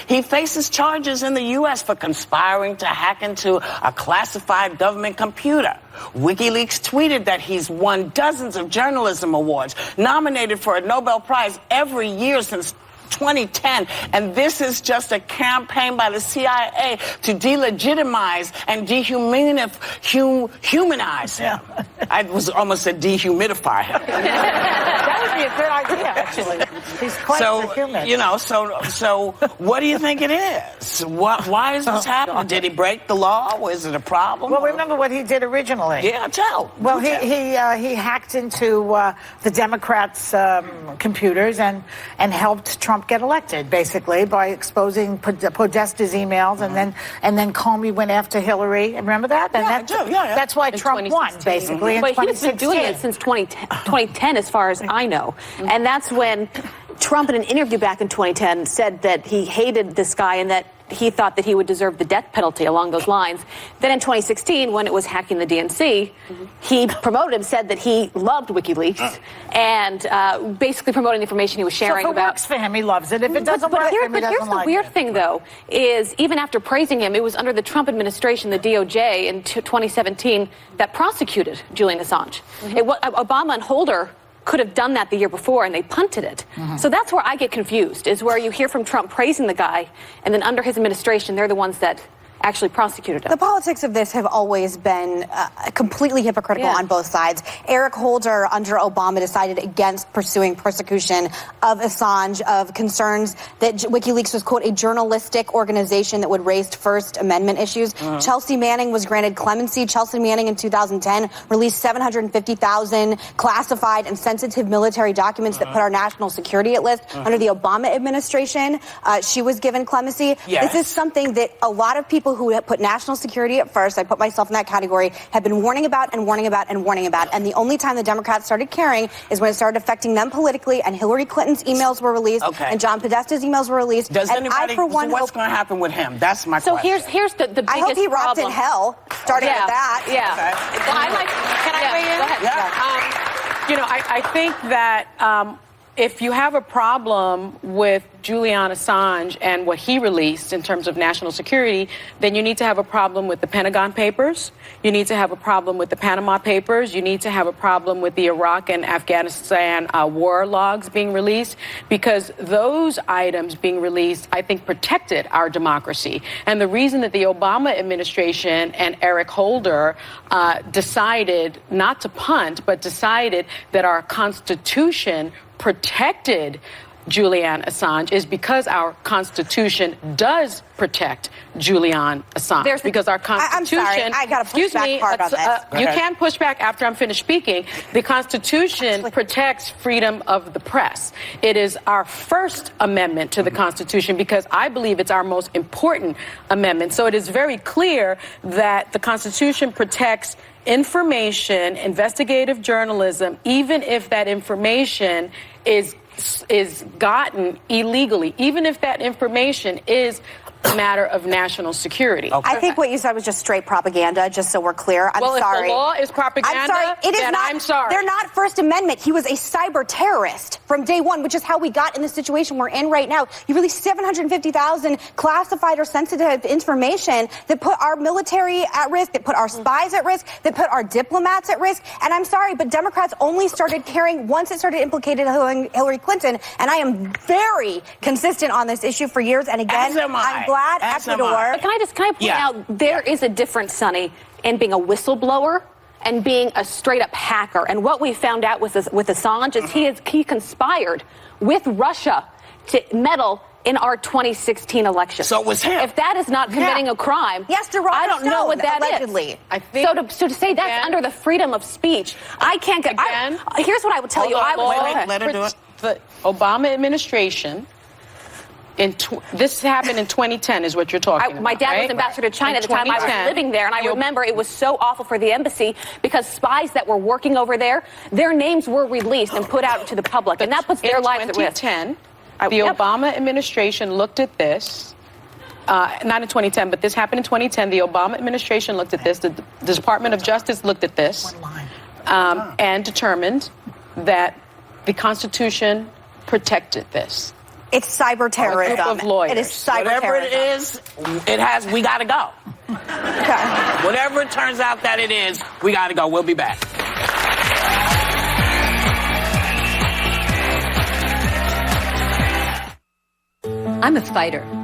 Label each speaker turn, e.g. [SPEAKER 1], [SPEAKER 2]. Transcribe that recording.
[SPEAKER 1] He faces charges in the U.S. for conspiring to hack into a classified government computer. WikiLeaks tweeted that he's won dozens of journalism awards, nominated for a Nobel Prize every year since 2010, and this is just a campaign by the CIA to delegitimize and dehumanize him. I was almost said dehumidify him.
[SPEAKER 2] That would be a good idea, actually. He's quite human.
[SPEAKER 1] You know, so what do you think it is? Why is this happening? Did he break the law? Was it a problem?
[SPEAKER 2] Well, remember what he did originally.
[SPEAKER 1] Yeah, tell.
[SPEAKER 2] Well, he hacked into the Democrats' computers and helped Trump get elected, basically, by exposing Podesta's emails, and then Comey went after Hillary. Remember that? And that's why Trump won, basically.
[SPEAKER 3] But he's been doing it since 2010, as far as I know. And that's when Trump, in an interview back in 2010, said that he hated this guy and that he thought that he would deserve the death penalty along those lines. Then in 2016, when it was hacking the DNC, he promoted him, said that he loved WikiLeaks, and basically promoting the information he was sharing
[SPEAKER 2] so if it
[SPEAKER 3] about.
[SPEAKER 2] works for him, he loves it. If it doesn't work for him, he doesn't like it. But here's the weird thing, though, is even after praising him, it was under the Trump administration, the DOJ, in 2017, that prosecuted Julian Assange. Obama and Holder could have done that the year before, and they punted it. So that's where I get confused, is where you hear from Trump praising the guy, and then under his administration, they're the ones that actually prosecuted him.
[SPEAKER 4] The politics of this have always been completely hypocritical on both sides. Eric Holder, under Obama, decided against pursuing persecution of Assange, of concerns that WikiLeaks was, quote, a journalistic organization that would raise First Amendment issues. Chelsea Manning was granted clemency. Chelsea Manning in 2010 released 750,000 classified and sensitive military documents that put our national security at risk. Under the Obama administration, she was given clemency. This is something that a lot of people who put national security at first, I put myself in that category, have been warning about and warning about and warning about. And the only time the Democrats started caring is when it started affecting them politically, and Hillary Clinton's emails were released, and John Podesta's emails were released.
[SPEAKER 1] Does anybody, what's going to happen with him? That's my question.
[SPEAKER 3] So here's the biggest problem.
[SPEAKER 4] I hope he rots in hell, starting with that.
[SPEAKER 3] Can I weigh in?
[SPEAKER 5] Go ahead. You know, I think that if you have a problem with Julian Assange and what he released in terms of national security, then you need to have a problem with the Pentagon Papers. You need to have a problem with the Panama Papers. You need to have a problem with the Iraq and Afghanistan war logs being released, because those items being released, I think, protected our democracy. And the reason that the Obama administration and Eric Holder decided not to punt, but decided that our Constitution protected Julian Assange is because our Constitution does protect Julian Assange. Because our Constitution...
[SPEAKER 4] I'm sorry, I got to push back hard on this.
[SPEAKER 5] You can push back after I'm finished speaking. The Constitution protects freedom of the press. It is our First Amendment to the Constitution, because I believe it's our most important amendment. So it is very clear that the Constitution protects information, investigative journalism, even if that information is gotten illegally, even if that information is a matter of national security.
[SPEAKER 4] I think what you said was just straight propaganda, just so we're clear. I'm sorry.
[SPEAKER 5] If the law is propaganda,
[SPEAKER 4] I'm sorry. It is
[SPEAKER 5] then
[SPEAKER 4] not,
[SPEAKER 5] I'm sorry.
[SPEAKER 4] They're not First Amendment. He was a cyber terrorist from day one, which is how we got in the situation we're in right now. You released 750,000 classified or sensitive information that put our military at risk, that put our spies at risk, that put our diplomats at risk. And I'm sorry, but Democrats only started caring once it started implicating Hillary Clinton. And I am very consistent on this issue for years. And again, I'm glad Ecuador.
[SPEAKER 3] But can I point out, there is a difference, Sonny, in being a whistleblower and being a straight-up hacker. And what we found out with Assange is he conspired with Russia to meddle in our 2016 election.
[SPEAKER 1] So it was him.
[SPEAKER 3] If that is not committing a crime, I don't know what that
[SPEAKER 4] allegedly
[SPEAKER 3] is. I think so to say that's under the freedom of speech, I can't get... here's what I would tell you.
[SPEAKER 1] Let her do it.
[SPEAKER 5] The Obama administration... this happened in 2010 is what you're talking about.
[SPEAKER 3] My dad was ambassador to China at the time I was living there, and I remember it was so awful for the embassy because spies that were working over there, their names were released and put out to the public, and that puts their lives at risk.
[SPEAKER 5] In 2010, the Obama administration looked at this. Not in 2010, but this happened in 2010. The Obama administration looked at this. The Department of Justice looked at this and determined that the Constitution protected this.
[SPEAKER 4] It's cyber terrorism.
[SPEAKER 5] Of lawyers.
[SPEAKER 4] It is cyber
[SPEAKER 1] Whatever
[SPEAKER 4] terrorism.
[SPEAKER 1] it is, we got to go.
[SPEAKER 4] Okay.
[SPEAKER 1] Whatever it turns out that it is, we got to go. We'll be back.
[SPEAKER 6] I'm a fighter.